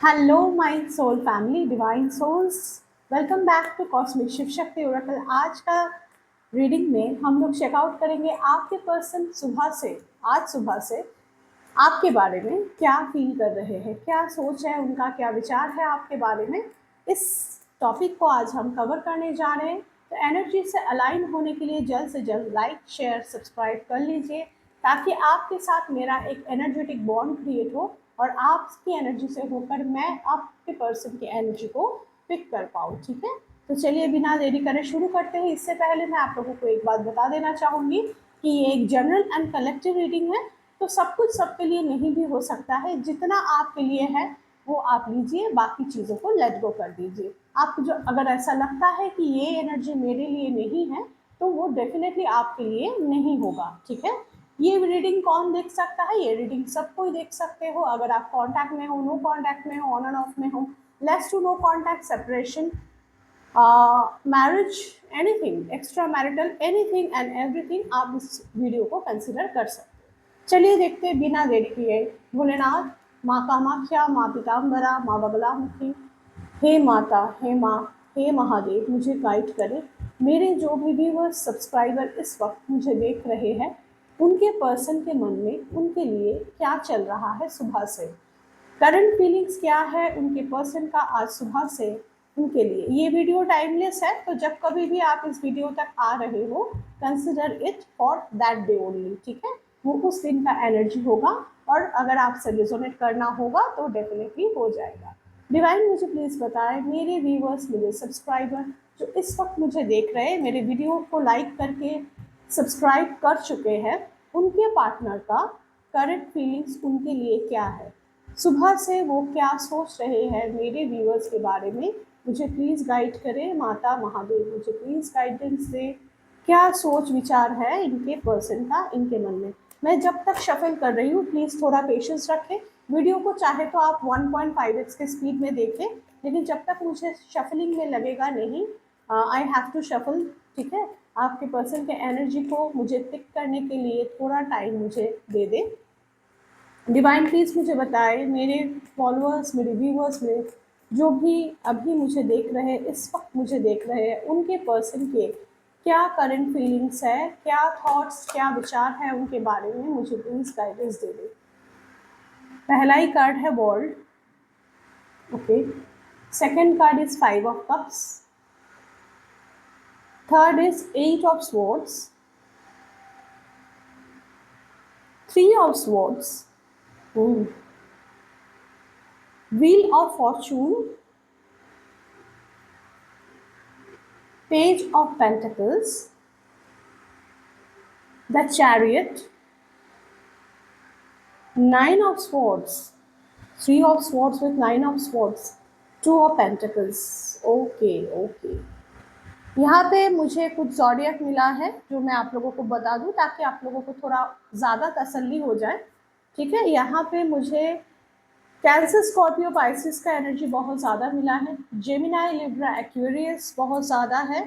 Hello my soul family divine souls. Welcome back to cosmic Shiv Shakti oracle. आज का reading में हम लोग चेकआउट करेंगे आपके पर्सन सुबह से आपके बारे में क्या फील कर रहे हैं, क्या सोच है उनका, क्या विचार है आपके बारे में। इस टॉपिक को आज हम कवर करने जा रहे हैं। तो एनर्जी से अलाइन होने के लिए जल्द से जल्द लाइक शेयर सब्सक्राइब कर लीजिए, ताकि आपके साथ मेरा एक एनर्जेटिक बॉन्ड क्रिएट हो और आपकी एनर्जी से होकर मैं आपके पर्सन की एनर्जी को पिक कर पाऊँ। ठीक है, तो चलिए बिना देरी करे शुरू करते हैं। इससे पहले मैं आप लोगों को एक बात बता देना चाहूँगी कि ये एक जनरल एंड कलेक्टिव रीडिंग है, तो सब कुछ सबके लिए नहीं भी हो सकता है। जितना आपके लिए है वो आप लीजिए, बाकी चीज़ों को लेट गो कर दीजिए। आपको जो अगर ऐसा लगता है कि ये एनर्जी मेरे लिए नहीं है, तो वो डेफिनेटली आपके लिए नहीं होगा। ठीक है, ये रीडिंग कौन देख सकता है? ये रीडिंग सब कोई देख सकते हो। अगर आप कांटेक्ट में हो, नो कांटेक्ट में हो, ऑन एंड ऑफ में हो, less to no contact, separation, marriage, anything extra marital, anything and everything, आप इस वीडियो को कंसिडर कर सकते हो। चलिए देखते हैं बिना देरी किए। भोलेनाथ, माँ कामाख्या, माँ पीताम्बरा, माँ बगलामुखी, हे माता, हे माँ, हे महादेव, मुझे गाइड करें। मेरे जो भी व्यूअर्स सब्सक्राइबर इस वक्त मुझे देख रहे हैं, उनके पर्सन के मन में उनके लिए क्या चल रहा है सुबह से, करंट फीलिंग्स क्या है उनके पर्सन का आज सुबह से उनके लिए। ये वीडियो टाइमलेस है, तो जब कभी भी आप इस वीडियो तक आ रहे हो, consider it for that day only. ठीक है, वो उस दिन का एनर्जी होगा, और अगर आपसे रिजोनेट करना होगा तो डेफिनेटली हो जाएगा। डिवाइन मुझे प्लीज़ बताएं, मेरे व्यूवर्स, मेरे सब्सक्राइबर जो इस वक्त मुझे देख रहे हैं, मेरे वीडियो को लाइक करके सब्सक्राइब कर चुके हैं, उनके पार्टनर का करंट फीलिंग्स उनके लिए क्या है, सुबह से वो क्या सोच रहे हैं मेरे व्यूअर्स के बारे में। मुझे प्लीज़ गाइड करें माता महादेव, मुझे प्लीज़ गाइडेंस दें। क्या सोच विचार है इनके पर्सन का इनके मन में। मैं जब तक शफल कर रही हूँ, प्लीज़ थोड़ा पेशेंस रखें। वीडियो को चाहे तो आप 1.5x के स्पीड में देखें, लेकिन जब तक मुझे शफलिंग में लगेगा नहीं, आई हैव टू शफल। ठीक है, आपके पर्सन के एनर्जी को मुझे पिक करने के लिए थोड़ा टाइम मुझे दे दें। डिवाइन प्लीज़ मुझे बताएं, मेरे फॉलोअर्स, मेरे व्यूवर्स में जो भी अभी मुझे देख रहे हैं, इस वक्त मुझे देख रहे हैं, उनके पर्सन के क्या करंट फीलिंग्स है, क्या थॉट्स, क्या विचार है उनके बारे में। मुझे प्लीज़ गाइडेंस दे दें। पहला ही कार्ड है world. Okay, second card is 5 of Cups, third is 8 of Swords, 3 of Swords, Wheel of Fortune, Page of Pentacles, the Chariot, 9 of Swords, 3 of Swords with 9 of Swords, 2 of Pentacles। Okay okay, यहाँ पे मुझे कुछ zodiac मिला है जो मैं आप लोगों को बता दूँ, ताकि आप लोगों को थोड़ा ज़्यादा तसल्ली हो जाए। ठीक है, यहाँ पे मुझे कैंसर, स्कॉर्पियो, पाइसिस का एनर्जी बहुत ज़्यादा मिला है। जेमिनाई, लिब्रा, एक्वेरियस बहुत ज़्यादा है।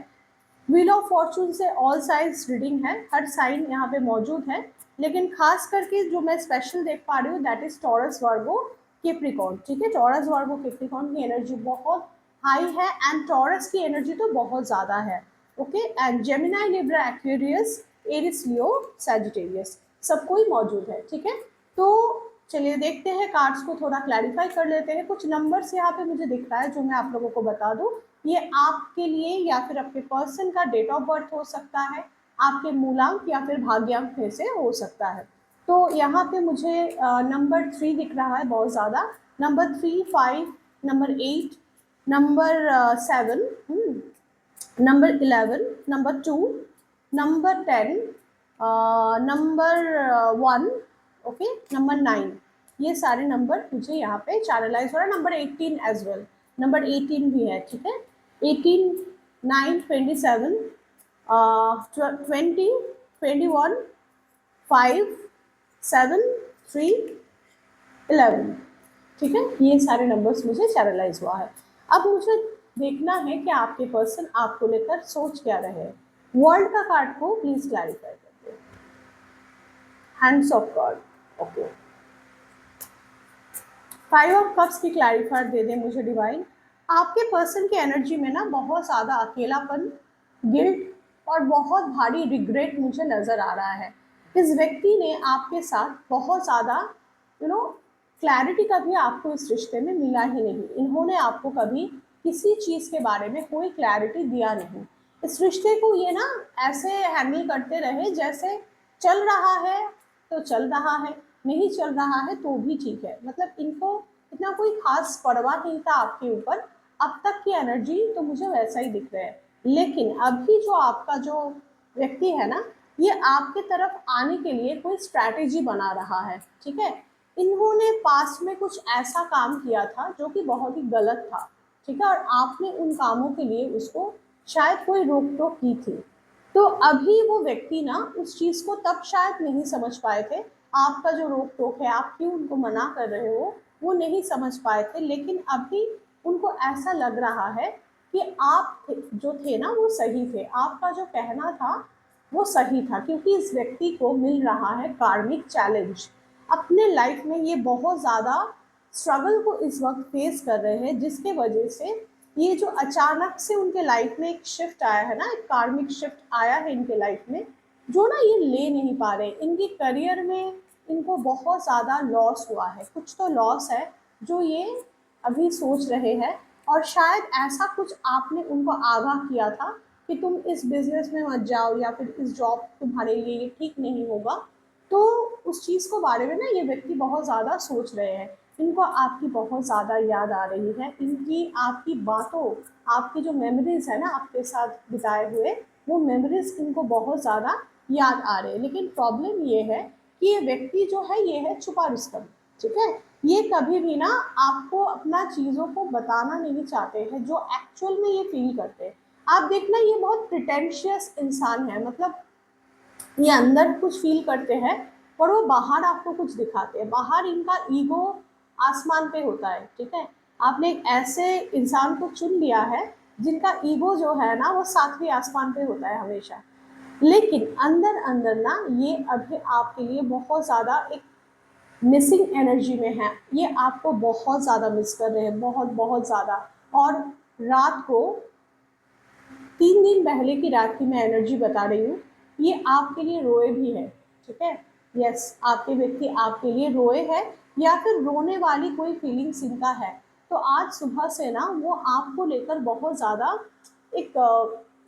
व्हील ऑफ फॉर्चून से ऑल साइज रीडिंग है, हर साइन यहाँ पे मौजूद है, लेकिन खास करके जो मैं स्पेशल देख पा रही हूँ that is Taurus, Virgo, Capricorn. ठीक है, टॉरस, वर्गो, कैप्रिकॉर्न की एनर्जी बहुत हाई है, एंड टॉरस की एनर्जी तो बहुत ज़्यादा है। Okay, and Gemini, Libra, Aquarius, Aries, Leo, Sagittarius सब कोई मौजूद है। ठीक है, तो चलिए देखते हैं, कार्ड्स को थोड़ा क्लैरिफाई कर लेते हैं। कुछ नंबर्स यहाँ पे मुझे दिख रहा है जो मैं आप लोगों को बता दूँ। ये आपके लिए या फिर आपके पर्सन का डेट ऑफ बर्थ हो सकता है, आपके मूलांक या फिर भाग्यांक में से हो सकता है। तो यहाँ पे मुझे नंबर 3 दिख रहा है बहुत ज़्यादा, number 3, 5, number 8, number 7, number 11, number 2, number 10, number 1, okay, number 9। ये सारे नंबर मुझे यहाँ पे चैनलाइज हो रहा है। नंबर 18 एज वेल, नंबर 18 भी है। ठीक है, 18, 9, 27, 20, 21, 5, 7, 3, 11। ठीक है, ये सारे नंबर्स मुझे चैनलाइज हुआ है। अब मुझे देखना है कि आपके पर्सन आपको लेकर सोच क्या रहे हैं। वर्ल्ड का कार्ड को प्लीज क्लैरिफाई करते हैं। Hands of God, okay, five of cups की क्लैरिफायर दे दें मुझे डिवाइन। आपके पर्सन की एनर्जी में ना बहुत ज़्यादा अकेलापन, गिल्ट और बहुत भारी रिग्रेट मुझे नज़र आ रहा है। इस व्यक्ति ने आपके साथ बहुत ज़्यादा क्लैरिटी कभी आपको इस रिश्ते में मिला ही नहीं। इन्होंने आपको कभी किसी चीज़ के बारे में कोई क्लैरिटी दिया नहीं। इस रिश्ते को ये ना ऐसे हैंडल करते रहे जैसे चल रहा है तो चल रहा है, नहीं चल रहा है तो भी ठीक है। मतलब इनको इतना कोई खास परवाह नहीं था आपके ऊपर। अब तक की एनर्जी तो मुझे वैसा ही दिख रहा है। लेकिन अभी जो आपका जो व्यक्ति है ना, ये आपके तरफ आने के लिए कोई स्ट्रैटेजी बना रहा है, ठीक है। इन्होंने पास्ट में कुछ ऐसा काम किया था जो कि बहुत ही गलत था, ठीक है, और आपने उन कामों के लिए उसको शायद कोई रोक टोक की थी। तो अभी वो व्यक्ति ना उस चीज़ को तब शायद नहीं समझ पाए थे। आपका जो रोक टोक है, आप क्यों उनको मना कर रहे हो, वो नहीं समझ पाए थे। लेकिन अभी उनको ऐसा लग रहा है कि आप जो थे ना वो सही थे, आपका जो कहना था वो सही था, क्योंकि इस व्यक्ति को मिल रहा है कार्मिक चैलेंज। अपने लाइफ में ये बहुत ज़्यादा स्ट्रगल को इस वक्त फेस कर रहे हैं, जिसके वजह से ये जो अचानक से उनके लाइफ में एक शिफ्ट आया है ना, एक कार्मिक शिफ्ट आया है इनके लाइफ में, जो ना ये ले नहीं पा रहे। इनके करियर में इनको बहुत ज़्यादा लॉस हुआ है, कुछ तो लॉस है जो ये अभी सोच रहे हैं। और शायद ऐसा कुछ आपने उनको आगाह किया था कि तुम इस बिजनेस में मत जाओ या फिर इस जॉब तुम्हारे लिए ये ठीक नहीं होगा। तो उस चीज़ को बारे में ना ये व्यक्ति बहुत ज़्यादा सोच रहे हैं। इनको आपकी बहुत ज़्यादा याद आ रही है, इनकी आपकी बातों, आपकी जो मेमोरीज है ना आपके साथ बिताए हुए, वो मेमोरीज इनको बहुत ज़्यादा याद आ रहे हैं। लेकिन प्रॉब्लम ये है कि ये व्यक्ति जो है ये है छुपा रुस्तम, ठीक है। ये कभी भी ना आपको अपना चीज़ों को बताना नहीं चाहते हैं जो एक्चुअल में ये फील करते हैं। आप देखना ये बहुत प्रिटेंशियस इंसान है, मतलब ये अंदर कुछ फील करते हैं और वो बाहर आपको कुछ दिखाते हैं। बाहर इनका ईगो आसमान पे होता है, ठीक है। आपने एक ऐसे इंसान को चुन लिया है जिनका ईगो जो है ना वो सातवें आसमान पे होता है हमेशा। लेकिन अंदर अंदर ना ये अभी आपके लिए बहुत ज़्यादा एक मिसिंग एनर्जी में है। ये आपको बहुत ज़्यादा मिस कर रहे हैं, बहुत बहुत ज़्यादा। और रात को 3 दिन पहले की रात की मैं एनर्जी बता रही हूँ, ये आपके लिए रोए भी है, ठीक है। यस, आपके व्यक्ति आपके लिए रोए है या फिर रोने वाली कोई फीलिंग्स इनका है। तो आज सुबह से ना वो आपको लेकर बहुत ज़्यादा एक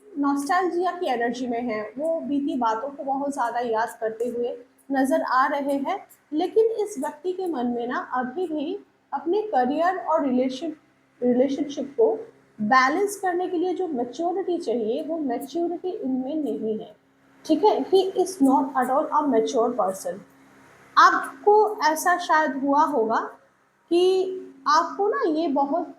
नॉस्टैल्जिया की एनर्जी में है। वो बीती बातों को बहुत ज़्यादा याद करते हुए नज़र आ रहे हैं। लेकिन इस व्यक्ति के मन में ना अभी भी अपने करियर और रिलेशनशिप को बैलेंस करने के लिए जो मैच्योरिटी चाहिए वो मैच्योरिटी इनमें नहीं है, ठीक है। He is not at all a mature person. आपको ऐसा शायद हुआ होगा कि आपको ना ये बहुत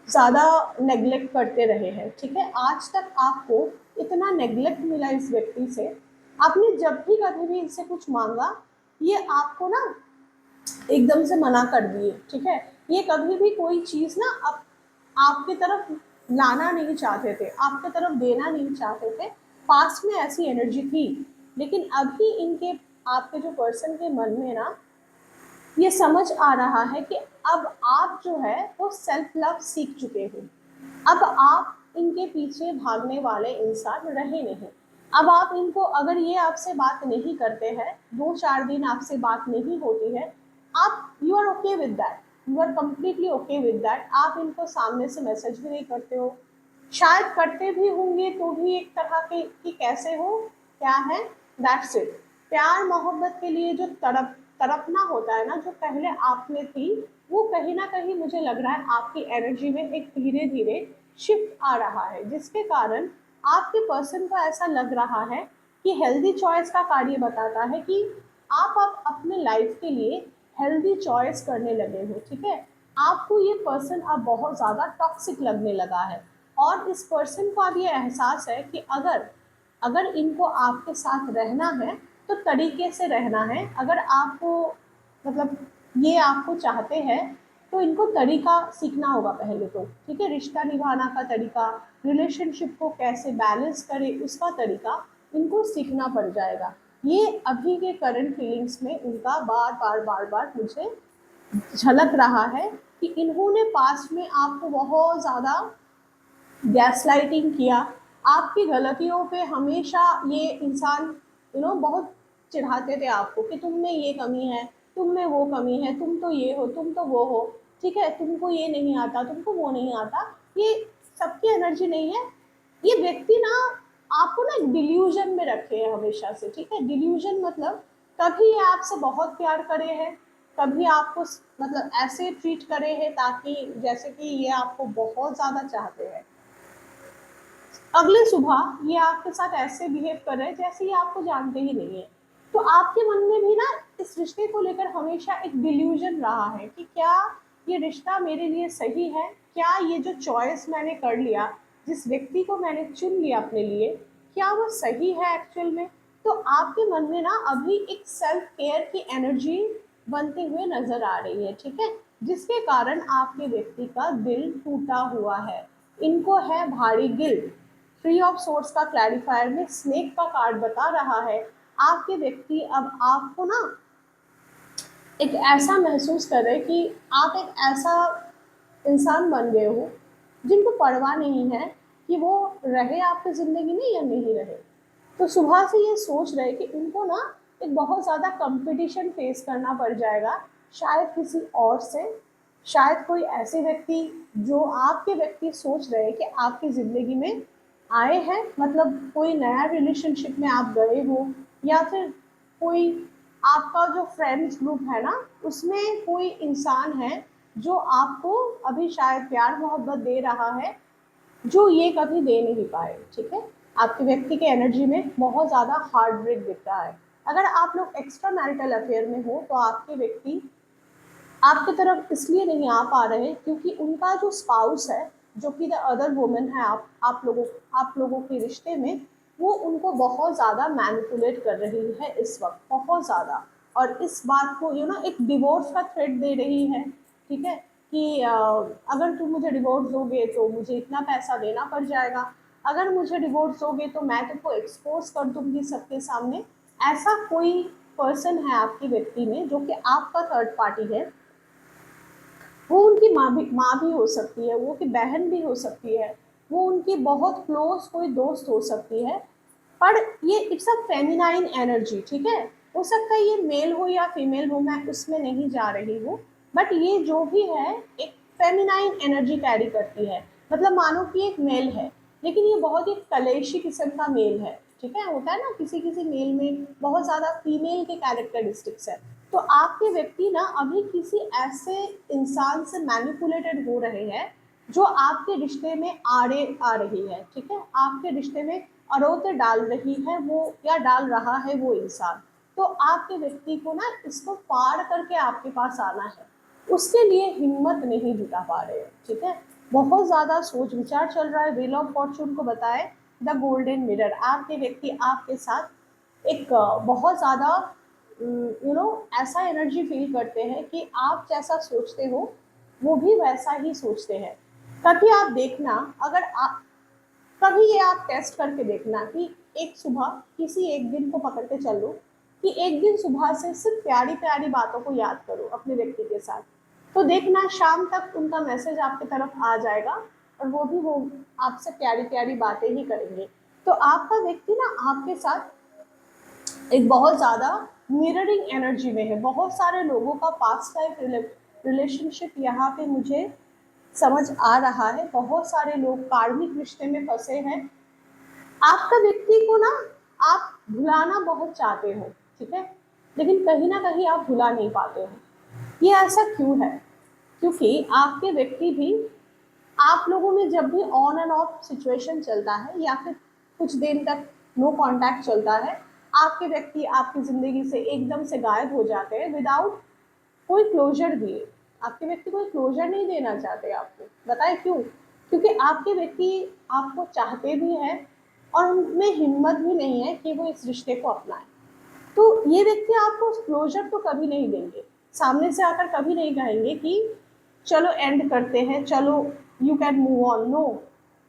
ज़्यादा नेग्लेक्ट करते रहे हैं, ठीक है। आज तक आपको इतना नेग्लेक्ट मिला इस व्यक्ति से। आपने जब भी कभी भी इनसे कुछ मांगा, ये आपको ना एकदम से मना कर दिए, ठीक है। ये कभी भी कोई चीज़ ना आपकी तरफ लाना नहीं चाहते थे, आपकी तरफ देना नहीं चाहते थे। पास्ट में ऐसी एनर्जी थी। लेकिन अभी इनके आपके जो पर्सन के मन में ना ये समझ आ रहा है कि अब आप जो है वो सेल्फ लव सीख चुके हो। अब आप इनके पीछे भागने वाले इंसान रहे नहीं। अब आप इनको, अगर ये आपसे बात नहीं करते हैं, 2-4 दिन आपसे बात नहीं होती है, आप you are okay with that, you are completely okay with that. आप इनको सामने से मैसेज भी नहीं करते हो, शायद करते भी होंगे तो भी एक तरह के कि कैसे हो, क्या है, दैट्स इट। प्यार मोहब्बत के लिए जो तड़पना होता है ना, जो पहले आप में थी, वो कहीं ना कहीं मुझे लग रहा है आपकी एनर्जी में एक धीरे धीरे शिफ्ट आ रहा है, जिसके कारण आपके पर्सन को ऐसा लग रहा है कि हेल्दी चॉइस का कार्य बताता है कि आप अपने लाइफ के लिए हेल्दी चॉइस करने लगे हो, ठीक है। आपको ये पर्सन अब बहुत ज़्यादा टॉक्सिक लगने लगा है। और इस पर्सन को अब ये एहसास है कि अगर अगर इनको आपके साथ रहना है तो तरीके से रहना है। अगर आपको मतलब ये आपको चाहते हैं तो इनको तरीका सीखना होगा पहले तो, ठीक है। रिश्ता निभाना का तरीका, रिलेशनशिप को कैसे बैलेंस करे उसका तरीका इनको सीखना पड़ जाएगा। ये अभी के करंट फीलिंग्स में उनका बार बार मुझे झलक रहा है कि इन्होंने पास्ट में आपको बहुत ज़्यादा गैसलाइटिंग किया, आपकी गलतियों पे हमेशा ये इंसान बहुत चिढ़ाते थे आपको कि तुम में ये कमी है, तुम में वो कमी है, तुम तो ये हो, तुम तो वो हो, ठीक है, तुमको ये नहीं आता, तुमको वो नहीं आता। ये सबकी एनर्जी नहीं है। ये व्यक्ति ना आपको ना डिल्यूजन में रखे हैं हमेशा से, ठीक है। डिल्यूजन मतलब कभी ये आपसे बहुत प्यार करे हैं, कभी आपको मतलब ऐसे ट्रीट करे हैं ताकि जैसे कि ये आपको बहुत ज़्यादा चाहते हैं, अगले सुबह ये आपके साथ ऐसे बिहेव कर रहे हैं जैसे ये आपको जानते ही नहीं है। तो आपके मन में भी ना इस रिश्ते को लेकर हमेशा एक डिल्यूजन रहा है कि क्या ये रिश्ता मेरे लिए सही है, क्या ये जो चॉइस मैंने कर लिया, जिस व्यक्ति को मैंने चुन लिया अपने लिए, क्या वो सही है एक्चुअल में। तो आपके मन में ना अभी एक सेल्फ केयर की एनर्जी बनते हुए नजर आ रही है, ठीक है, जिसके कारण आपके व्यक्ति का दिल टूटा हुआ है। इनको है भारी गिल्ट। थ्री ऑफ सोर्स का क्लैरिफायर में स्नेक का कार्ड बता रहा है आपके व्यक्ति अब आपको ना एक ऐसा महसूस कर रहे कि आप एक ऐसा इंसान बन गए हो जिनको परवाह नहीं है कि वो रहे आपकी ज़िंदगी में या नहीं रहे। तो सुबह से ये सोच रहे कि उनको ना एक बहुत ज़्यादा कंपटीशन फेस करना पड़ जाएगा, शायद किसी और से, शायद कोई ऐसे व्यक्ति जो आपके व्यक्ति सोच रहे कि आपकी ज़िंदगी में आए हैं, मतलब कोई नया रिलेशनशिप में आप गए हो, या फिर कोई आपका जो फ्रेंड्स ग्रुप है ना उसमें कोई इंसान है जो आपको अभी शायद प्यार मोहब्बत दे रहा है जो ये कभी दे नहीं पाए, ठीक है। आपके व्यक्ति के एनर्जी में बहुत ज़्यादा हार्ट ब्रेक दिख रहा है। अगर आप लोग एक्स्ट्रा मैरिटल अफेयर में हो तो आपके व्यक्ति आपकी तरफ इसलिए नहीं आ पा रहे क्योंकि उनका जो स्पाउस है, जो कि द अदर वुमन है आप लोगों के रिश्ते में, वो उनको बहुत ज़्यादा मैनिपुलेट कर रही है इस वक्त, बहुत ज़्यादा। और इस बात को एक डिवोर्स का थ्रेट दे रही है, ठीक है, कि अगर तुम मुझे डिवोर्स दोगे तो मुझे इतना पैसा देना पड़ जाएगा, अगर मुझे डिवोर्स दोगे तो मैं तुमको एक्सपोज कर दूंगी सबके सामने। ऐसा कोई पर्सन है आपके व्यक्ति में जो कि आपका थर्ड पार्टी है। वो उनकी माँ भी हो सकती है, वो उनकी बहन भी हो सकती है, वो उनकी बहुत क्लोज कोई दोस्त हो सकती है। पर ये इट्स अ फेमिनाइन एनर्जी, ठीक है। हो सकता है ये मेल हो या फीमेल हो, मैं उसमें नहीं जा रही हूँ, बट ये जो भी है एक फेमिनाइन एनर्जी कैरी करती है। मतलब मानो कि एक मेल है लेकिन ये बहुत ही कलेशी किस्म का मेल है, ठीक है। होता है ना किसी किसी मेल में बहुत ज़्यादा फीमेल के कैरेक्टरिस्टिक्स है। तो आपके व्यक्ति ना अभी किसी ऐसे इंसान से मैनिपुलेटेड हो रहे हैं जो आपके रिश्ते में आड़े आ रही है, ठीक है, आपके रिश्ते में अड़ोते डाल रही है वो, या डाल रहा है वो इंसान। तो आपके व्यक्ति को ना इसको पार करके आपके पास आना है, उसके लिए हिम्मत नहीं जुटा पा रहे हैं, ठीक है। बहुत ज़्यादा सोच विचार चल रहा है। व्हील ऑफ फॉर्चून को बताए द गोल्डन मिरर, आपके व्यक्ति आपके साथ एक बहुत ज़्यादा ऐसा एनर्जी फील करते हैं कि आप जैसा सोचते हो वो भी वैसा ही सोचते हैं। कभी आप देखना, अगर आप कभी ये आप टेस्ट करके देखना कि एक सुबह किसी एक दिन को पकड़ के चलो कि एक दिन सुबह से सिर्फ प्यारी प्यारी बातों को याद करो अपने व्यक्ति के साथ, तो देखना शाम तक उनका मैसेज आपकी तरफ आ जाएगा और वो आपसे प्यारी प्यारी बातें ही करेंगे। तो आपका व्यक्ति ना आपके साथ एक बहुत ज़्यादा मिररिंग एनर्जी में है। बहुत सारे लोगों का पास्ट लाइफ रिलेशनशिप यहाँ पे मुझे समझ आ रहा है। बहुत सारे लोग कार्मिक रिश्ते में फंसे हैं। आपका व्यक्ति को ना आप भुलाना बहुत चाहते हो, ठीक है, लेकिन कहीं ना कहीं आप भुला नहीं पाते हो। ये ऐसा क्यों है? क्योंकि आपके व्यक्ति भी आप लोगों में जब भी ऑन एंड ऑफ सिचुएशन चलता है या फिर कुछ दिन तक नो कांटेक्ट चलता है, आपके व्यक्ति आपकी ज़िंदगी से एकदम से गायब हो जाते हैं विदाउट कोई क्लोजर दिए। आपके व्यक्ति कोई क्लोजर नहीं देना चाहते आपको। बताए क्यों? क्योंकि आपके व्यक्ति आपको चाहते भी हैं और उनमें हिम्मत भी नहीं है कि वो इस रिश्ते को अपनाएं। तो ये व्यक्ति आपको क्लोजर तो कभी नहीं देंगे, सामने से आकर कभी नहीं कहेंगे कि चलो एंड करते हैं, चलो you can move on, no,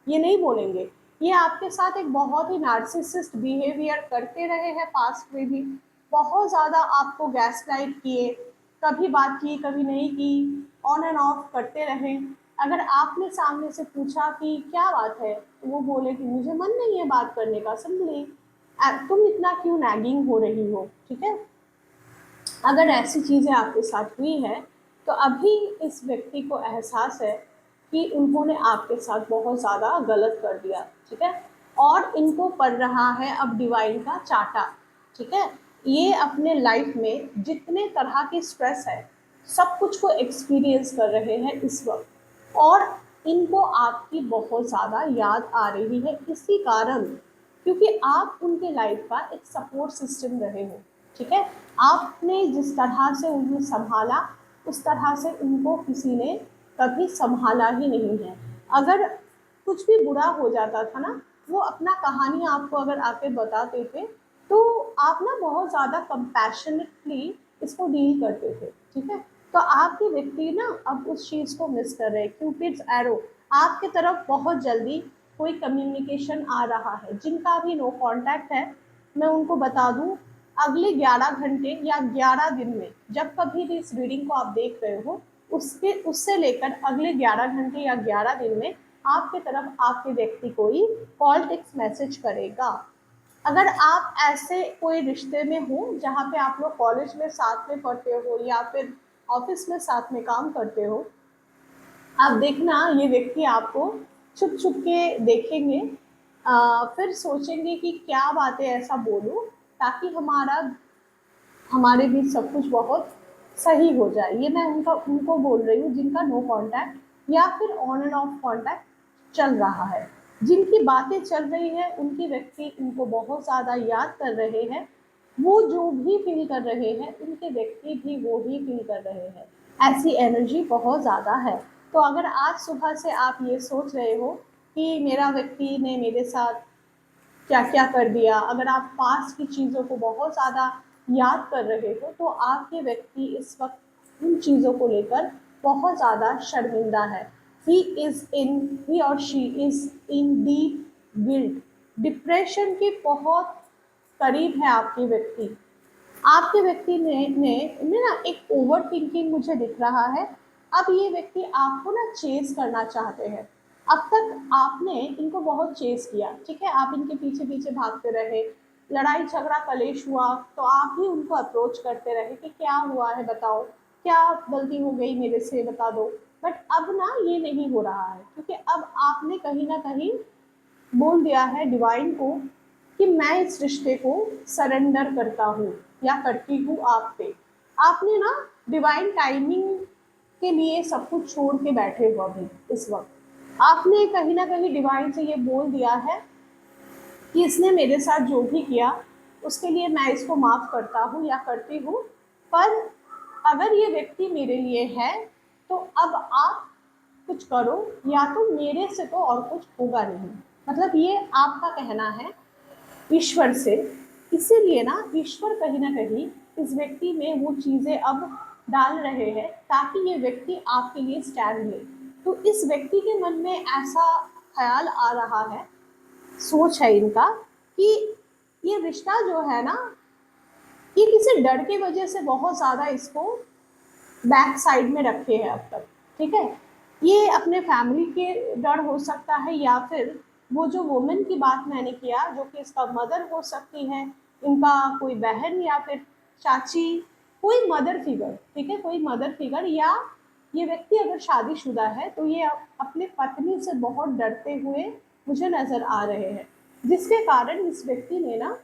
ये नहीं बोलेंगे। ये आपके साथ एक बहुत ही नार्सिसिस्ट बिहेवियर करते रहे हैं पास्ट में भी, बहुत ज़्यादा आपको गैसलाइट किए, कभी बात की कभी नहीं की, ऑन एंड ऑफ करते रहे। अगर आपने सामने से पूछा कि क्या बात है, तो वो बोले कि मुझे मन नहीं है बात करने का, सिंपली तुम इतना क्यों नैगिंग हो रही हो, ठीक है। अगर ऐसी चीज़ें आपके साथ हुई है तो अभी इस व्यक्ति को एहसास है कि उन्होंने आपके साथ बहुत ज़्यादा गलत कर दिया, ठीक है। और इनको पड़ रहा है अब डिवाइन का चाटा, ठीक है। ये अपने लाइफ में जितने तरह की स्ट्रेस है सब कुछ को एक्सपीरियंस कर रहे हैं इस वक्त, और इनको आपकी बहुत ज़्यादा याद आ रही है इसी कारण, क्योंकि आप उनके लाइफ का एक सपोर्ट सिस्टम रहे हो, ठीक है। आपने जिस तरह से उन्हें संभाला उस तरह से उनको किसी ने कभी संभाला ही नहीं है। अगर कुछ भी बुरा हो जाता था ना, वो अपना कहानी आपको अगर आके बताते थे तो आप ना बहुत ज़्यादा कंपैशनेटली इसको डील करते थे, ठीक है। तो आपके व्यक्ति ना अब उस चीज़ को मिस कर रहे हैं। क्यूपिड्स एरो आपके तरफ बहुत जल्दी कोई कम्युनिकेशन आ रहा है। जिनका भी नो कांटेक्ट है मैं उनको बता दूं, अगले 11 घंटे या 11 दिन में जब कभी भी इस रीडिंग को आप देख रहे हो उससे लेकर अगले 11 घंटे या 11 दिन में आपके तरफ आपके व्यक्ति कोई कॉल टेक्स्ट मैसेज करेगा। अगर आप ऐसे कोई रिश्ते में हो जहाँ पे आप लोग कॉलेज में साथ में पढ़ते हो या फिर ऑफिस में साथ में काम करते हो, आप देखना ये व्यक्ति आपको छुप छुप के देखेंगे, फिर सोचेंगे कि क्या बातें ऐसा बोलूं ताकि हमारे बीच सब कुछ बहुत सही हो जाए। ये मैं उनको बोल रही हूँ जिनका नो कांटेक्ट या फिर ऑन एंड ऑफ कांटेक्ट चल रहा है। जिनकी बातें चल रही है उनके व्यक्ति इनको बहुत ज़्यादा याद कर रहे हैं। वो जो भी फील कर रहे हैं उनके व्यक्ति भी वो ही फील कर रहे हैं। ऐसी एनर्जी बहुत ज़्यादा है। तो अगर आज सुबह से आप ये सोच रहे हो कि मेरा व्यक्ति ने मेरे साथ क्या क्या कर दिया, अगर आप पास्ट की चीज़ों को बहुत ज़्यादा याद कर रहे हो तो आपके व्यक्ति इस वक्त उन चीज़ों को लेकर बहुत ज़्यादा शर्मिंदा है। ही और she is in deep guilt, depression के बहुत करीब है आपके व्यक्ति। आपके व्यक्ति ने ना एक ओवर थिंकिंग मुझे दिख रहा है। अब ये व्यक्ति आपको ना चेस करना चाहते हैं। अब तक आपने इनको बहुत चेस किया, ठीक है, आप इनके पीछे पीछे भागते रहे, लड़ाई झगड़ा कलेश हुआ तो आप ही उनको अप्रोच करते रहे कि क्या हुआ है बताओ, क्या गलती हो गई मेरे से बता दो। बट अब ना ये नहीं हो रहा है, क्योंकि अब आपने कहीं ना कहीं बोल दिया है डिवाइन को कि मैं इस रिश्ते को सरेंडर करता हूँ या करती हूँ आप पे। आपने ना डिवाइन टाइमिंग के लिए सब कुछ छोड़ के बैठे हो अभी इस वक्त। आपने कहीं ना कहीं डिवाइन से ये बोल दिया है कि इसने मेरे साथ जो भी किया उसके लिए मैं इसको माफ़ करता हूँ या करती हूँ, पर अगर ये व्यक्ति मेरे लिए है तो अब आप कुछ करो या तो मेरे से तो और कुछ होगा नहीं। मतलब ये आपका कहना है ईश्वर से। इसीलिए ना ईश्वर कहीं ना कहीं इस व्यक्ति में वो चीज़ें अब डाल रहे हैं ताकि ये व्यक्ति आपके लिए स्टैंड ले। तो इस व्यक्ति के मन में ऐसा ख्याल आ रहा है, सोच है इनका कि ये रिश्ता जो है ना, ये किसी डर की वजह से बहुत ज़्यादा इसको बैक साइड में रखे हैं अब तक, ठीक है। ये अपने फैमिली के डर हो सकता है या फिर वो जो वुमेन की बात मैंने किया जो कि इसका मदर हो सकती है, इनका कोई बहन या फिर चाची, कोई मदर फिगर, ठीक है, कोई मदर फिगर, या ये व्यक्ति अगर शादीशुदा है तो ये अपने पत्नी से बहुत डरते हुए मुझे नज़र आ रहे हैं, जिसके कारण इस व्यक्ति ने ना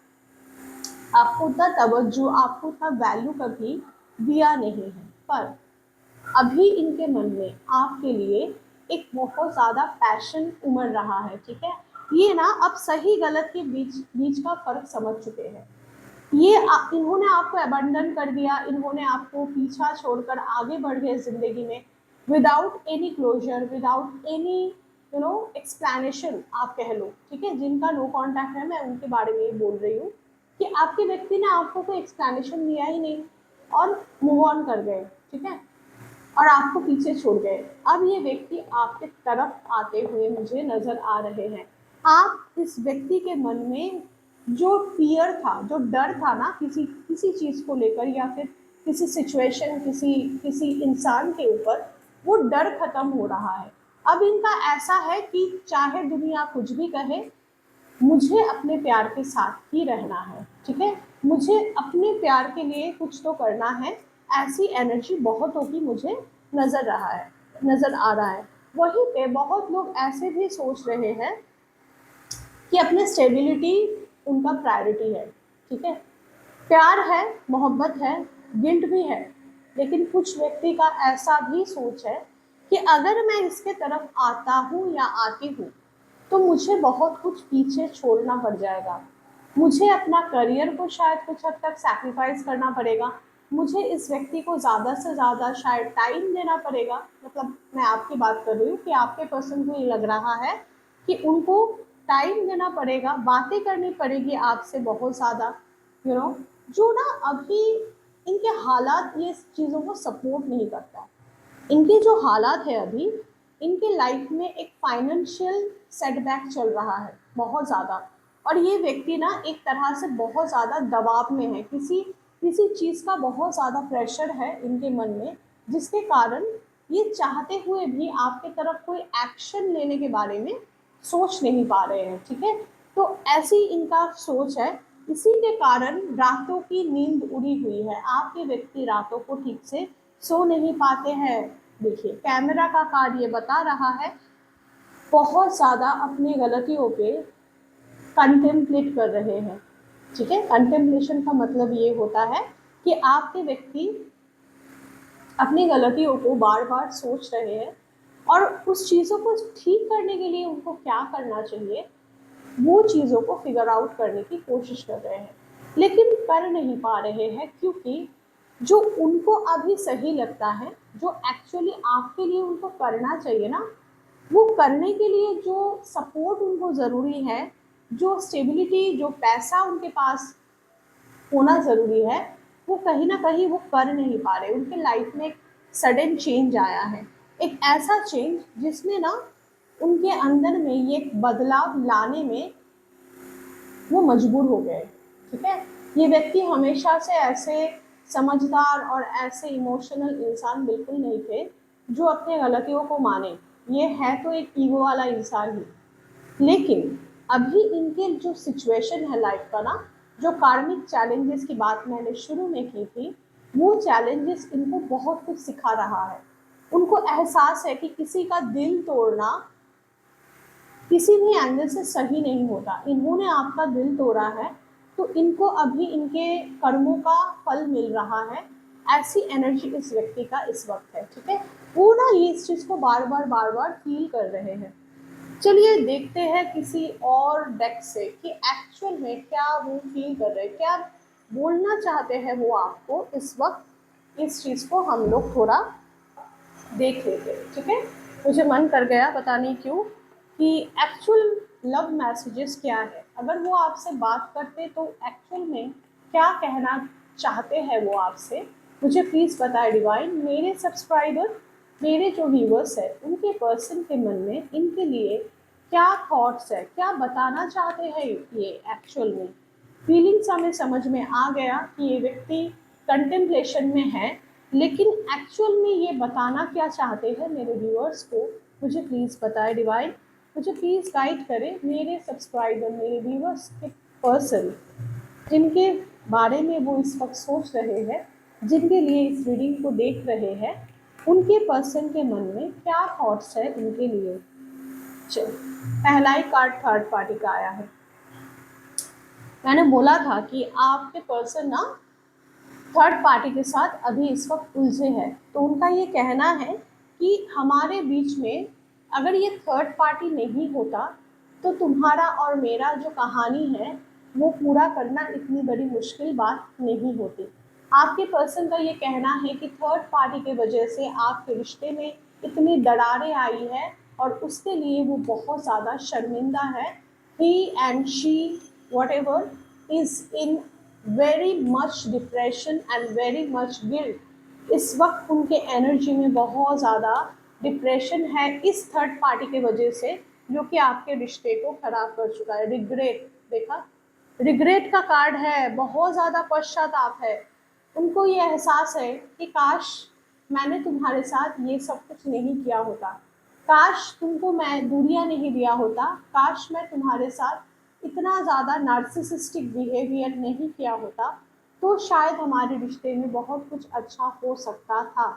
आपको उतना तवज्जो, आपको उतना वैल्यू कभी दिया नहीं है। पर अभी इनके मन में आपके लिए एक बहुत ज़्यादा पैशन उमड़ रहा है, ठीक है। ये ना अब सही गलत के बीच बीच का फ़र्क समझ चुके हैं। इन्होंने आपको अबंडन कर दिया, इन्होंने आपको पीछा छोड़कर आगे बढ़ गए ज़िंदगी में without any closure, without any explanation आप कह लो, ठीक है। जिनका नो कॉन्टैक्ट है मैं उनके बारे में ही बोल रही हूँ कि आपके व्यक्ति ने आपको कोई एक्सप्लेनेशन दिया ही नहीं और मूव ऑन कर गए, ठीक है, और आपको पीछे छोड़ गए। अब ये व्यक्ति आपके तरफ आते हुए मुझे नज़र आ रहे हैं। आप इस व्यक्ति के मन में जो फियर था, जो डर था ना किसी किसी चीज़ को लेकर या फिर किसी सिचुएशन, किसी किसी इंसान के ऊपर, वो डर खत्म हो रहा है। अब इनका ऐसा है कि चाहे दुनिया कुछ भी कहे, मुझे अपने प्यार के साथ ही रहना है, ठीक है, मुझे अपने प्यार के लिए कुछ तो करना है। ऐसी एनर्जी बहुतों की मुझे नज़र आ रहा है। वहीं पे बहुत लोग ऐसे भी सोच रहे हैं कि अपने स्टेबिलिटी उनका प्रायोरिटी है, ठीक है, प्यार है, मोहब्बत है, गिल्ट भी है, लेकिन कुछ व्यक्ति का ऐसा भी सोच है कि अगर मैं इसके तरफ आता हूँ या आती हूँ तो मुझे बहुत कुछ पीछे छोड़ना पड़ जाएगा, मुझे अपना करियर को शायद कुछ हद तक सैक्रिफाइस करना पड़ेगा, मुझे इस व्यक्ति को ज़्यादा से ज़्यादा शायद टाइम देना पड़ेगा। मतलब मैं आपकी बात कर रही हूँ कि आपके पर्सन को ये लग रहा है कि उनको टाइम देना पड़ेगा, बातें करनी पड़ेगी आपसे बहुत ज़्यादा, यू नो, जो ना अभी इनके हालात ये चीज़ों को सपोर्ट नहीं करता। इनके जो हालात है अभी, इनके लाइफ में एक फाइनेंशियल सेटबैक चल रहा है बहुत ज़्यादा, और ये व्यक्ति ना एक तरह से बहुत ज़्यादा दबाव में है, किसी किसी चीज़ का बहुत ज़्यादा प्रेशर है इनके मन में, जिसके कारण ये चाहते हुए भी आपके तरफ कोई एक्शन लेने के बारे में सोच नहीं पा रहे हैं, ठीक है। तो ऐसी इनका सोच है, इसी के कारण रातों की नींद उड़ी हुई है, आपके व्यक्ति रातों को ठीक से सो नहीं पाते हैं। देखिए कैमरा का कार्ड ये बता रहा है, बहुत ज़्यादा अपनी गलतियों पे कंटेम्पलेट कर रहे हैं, ठीक है। कंटेम्पलेशन का मतलब ये होता है कि आपके व्यक्ति अपनी गलतियों को बार बार सोच रहे हैं और उस चीज़ों को ठीक करने के लिए उनको क्या करना चाहिए वो चीज़ों को फिगर आउट करने की कोशिश कर रहे हैं, लेकिन कर नहीं पा रहे हैं, क्योंकि जो उनको अभी सही लगता है, जो एक्चुअली आपके लिए उनको करना चाहिए ना, वो करने के लिए जो सपोर्ट उनको ज़रूरी है, जो स्टेबिलिटी, जो पैसा उनके पास होना ज़रूरी है, वो कहीं ना कहीं वो कर नहीं पा रहे। उनके लाइफ में एक सडन चेंज आया है, एक ऐसा चेंज जिसमें ना उनके अंदर में ये बदलाव लाने में वो मजबूर हो गए, ठीक है। ये व्यक्ति हमेशा से ऐसे समझदार और ऐसे इमोशनल इंसान बिल्कुल नहीं थे जो अपने गलतियों को माने, ये है तो एक ईगो वाला इंसान ही। लेकिन अभी इनके जो सिचुएशन है लाइफ का ना, जो कार्मिक चैलेंजेस की बात मैंने शुरू में की थी, वो चैलेंजेस इनको बहुत कुछ सिखा रहा है। उनको एहसास है कि किसी का दिल तोड़ना किसी भी एंगल से सही नहीं होता। इन्होंने आपका दिल तोड़ा है तो इनको अभी इनके कर्मों का फल मिल रहा है, ऐसी एनर्जी इस व्यक्ति का इस वक्त है, ठीक है। वो ना ये इस चीज़ को बार बार फील कर रहे हैं। चलिए देखते हैं किसी और डेक से कि एक्चुअल में क्या वो फील कर रहे हैं, क्या बोलना चाहते हैं वो आपको इस वक्त। इस चीज़ को हम लोग थोड़ा देख लेते हैं, ठीक है। मुझे मन कर गया पता नहीं क्यों कि एक्चुअल लव मैसेजेस क्या है, अगर वो आपसे बात करते तो एक्चुअल में क्या कहना चाहते हैं वो आपसे, मुझे प्लीज़ बताएं डिवाइन। मेरे सब्सक्राइबर, मेरे जो व्यूवर्स है, उनके पर्सन के मन में इनके लिए क्या थॉट्स है, क्या बताना चाहते हैं ये एक्चुअल में। फीलिंग्स हमें समझ में आ गया कि ये व्यक्ति कंटेम्पलेशन में है, लेकिन एक्चुअल में ये बताना क्या चाहते हैं मेरे व्यूअर्स को, मुझे प्लीज़ बताएं डिवाइन। मुझे प्लीज़ गाइड करें मेरे सब्सक्राइबर, मेरे व्यूअर्स के पर्सन जिनके बारे में वो इस वक्त सोच रहे हैं, जिनके लिए इस रीडिंग को देख रहे हैं, उनके पर्सन के मन में क्या थॉट्स है उनके लिए। चलो पहला ही कार्ड थर्ड पार्टी का आया है। मैंने बोला था कि आपके पर्सन ना थर्ड पार्टी के साथ अभी इस वक्त उलझे हैं, तो उनका ये कहना है कि हमारे बीच में अगर ये थर्ड पार्टी नहीं होता तो तुम्हारा और मेरा जो कहानी है वो पूरा करना इतनी बड़ी मुश्किल बात नहीं होती। आपके पर्सन का ये कहना है कि थर्ड पार्टी के वजह से आपके रिश्ते में इतनी दरारें आई है और उसके लिए वो बहुत ज़्यादा शर्मिंदा है। He and she whatever is in very much depression and very much guilt। इस वक्त उनके एनर्जी में बहुत ज़्यादा डिप्रेशन है इस थर्ड पार्टी के वजह से, जो कि आपके रिश्ते को खराब कर चुका है। रिग्रेट, देखा, रिग्रेट का कार्ड है, बहुत ज़्यादा पश्चाताप है। उनको ये एहसास है कि काश मैंने तुम्हारे साथ ये सब कुछ नहीं किया होता, काश तुमको मैं दूरियां नहीं दिया होता, काश मैं तुम्हारे साथ इतना ज़्यादा नार्सिसिस्टिक बिहेवियर नहीं किया होता, तो शायद हमारे रिश्ते में बहुत कुछ अच्छा हो सकता था।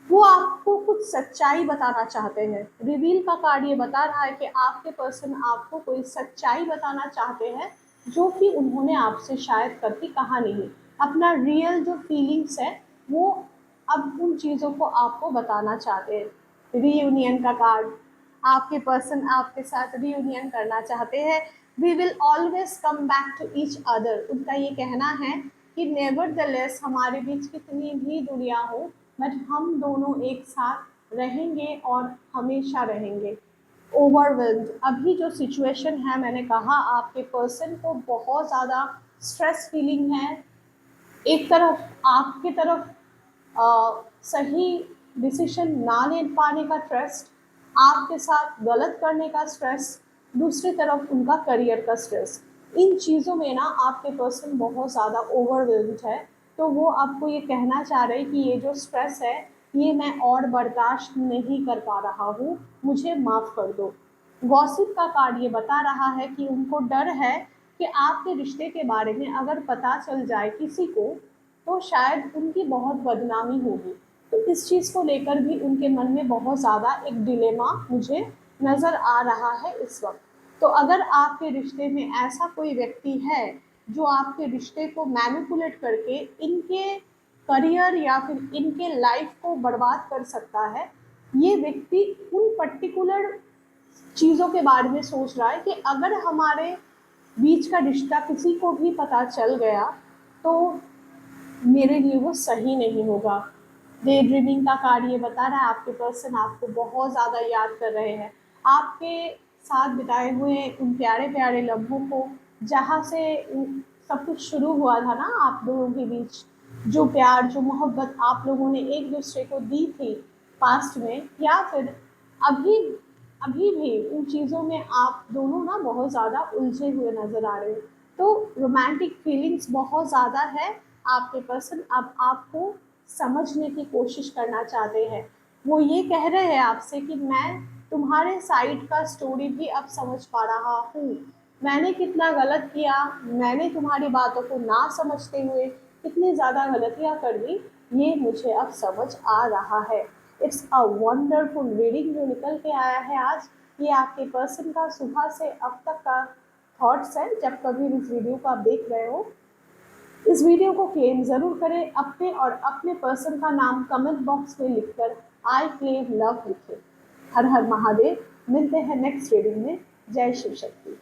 वो आपको कुछ सच्चाई बताना चाहते हैं। रिवील का कार्ड ये बता रहा है कि आपके पर्सन आपको कोई सच्चाई बताना चाहते हैं जो कि उन्होंने आपसे शायद कभी कहा नहीं। अपना रियल जो फीलिंग्स है वो अब उन चीज़ों को आपको बताना चाहते हैं। रीयूनियन का कार्ड, आपके पर्सन आपके साथ रीयूनियन करना चाहते हैं। We will always come back to each other. उनका ये कहना है कि नेवर द लेस हमारे बीच कितनी भी दूरियां हो, बट हम दोनों एक साथ रहेंगे और हमेशा रहेंगे। ओवरवेल्म्ड, अभी जो सिचुएशन है, मैंने कहा आपके पर्सन को बहुत ज़्यादा स्ट्रेस फीलिंग है। एक तरफ आपकी तरफ सही डिसीजन ना ले पाने का ट्रस्ट, आपके साथ गलत करने का स्ट्रेस, दूसरी तरफ उनका करियर का स्ट्रेस। इन चीज़ों में ना आपके पर्सन बहुत ज़्यादा ओवरवेल्म्ड है। तो वो आपको ये कहना चाह रहे हैं कि ये जो स्ट्रेस है ये मैं और बर्दाश्त नहीं कर पा रहा हूँ, मुझे माफ़ कर दो। गॉसिप का कार्ड ये बता रहा है कि उनको डर है कि आपके रिश्ते के बारे में अगर पता चल जाए किसी को तो शायद उनकी बहुत बदनामी होगी। तो इस चीज़ को लेकर भी उनके मन में बहुत ज़्यादा एक डिलेमा मुझे नज़र आ रहा है इस वक्त। तो अगर आपके रिश्ते में ऐसा कोई व्यक्ति है जो आपके रिश्ते को मैनिपुलेट करके इनके करियर या फिर इनके लाइफ को बर्बाद कर सकता है, ये व्यक्ति उन पर्टिकुलर चीज़ों के बारे में सोच रहा है कि अगर हमारे बीच का रिश्ता किसी को भी पता चल गया तो मेरे लिए वो सही नहीं होगा। डे ड्रीमिंग का कार्ड ये बता रहा है आपके पर्सन आपको बहुत ज़्यादा याद कर रहे हैं। आपके साथ बिताए हुए उन प्यारे प्यारे लम्हों को, जहाँ से सब कुछ शुरू हुआ था ना आप लोगों के बीच, जो प्यार जो मोहब्बत आप लोगों ने एक दूसरे को दी थी पास्ट में, या फिर अभी अभी भी उन चीज़ों में आप दोनों ना बहुत ज़्यादा उलझे हुए नज़र आ रहे हो। तो रोमांटिक फीलिंग्स बहुत ज़्यादा है। आपके पर्सन अब आपको समझने की कोशिश करना चाहते हैं। वो ये कह रहे हैं आपसे कि मैं तुम्हारे साइड का स्टोरी भी अब समझ पा रहा हूँ। मैंने कितना गलत किया, मैंने तुम्हारी बातों को ना समझते हुए कितनी ज़्यादा गलतियाँ कर दी, ये मुझे अब समझ आ रहा है। इट्स अ वंडरफुल रीडिंग जो निकल के आया है आज। ये आपके पर्सन का सुबह से अब तक का थॉट्स है जब कभी इस वीडियो को आप देख रहे हो। इस वीडियो को क्लेम ज़रूर करें, अपने और अपने पर्सन का नाम कमेंट बॉक्स में लिखकर आई क्लेम लव लिखें। हर हर महादेव। मिलते हैं नेक्स्ट रीडिंग में। जय शिव शक्ति।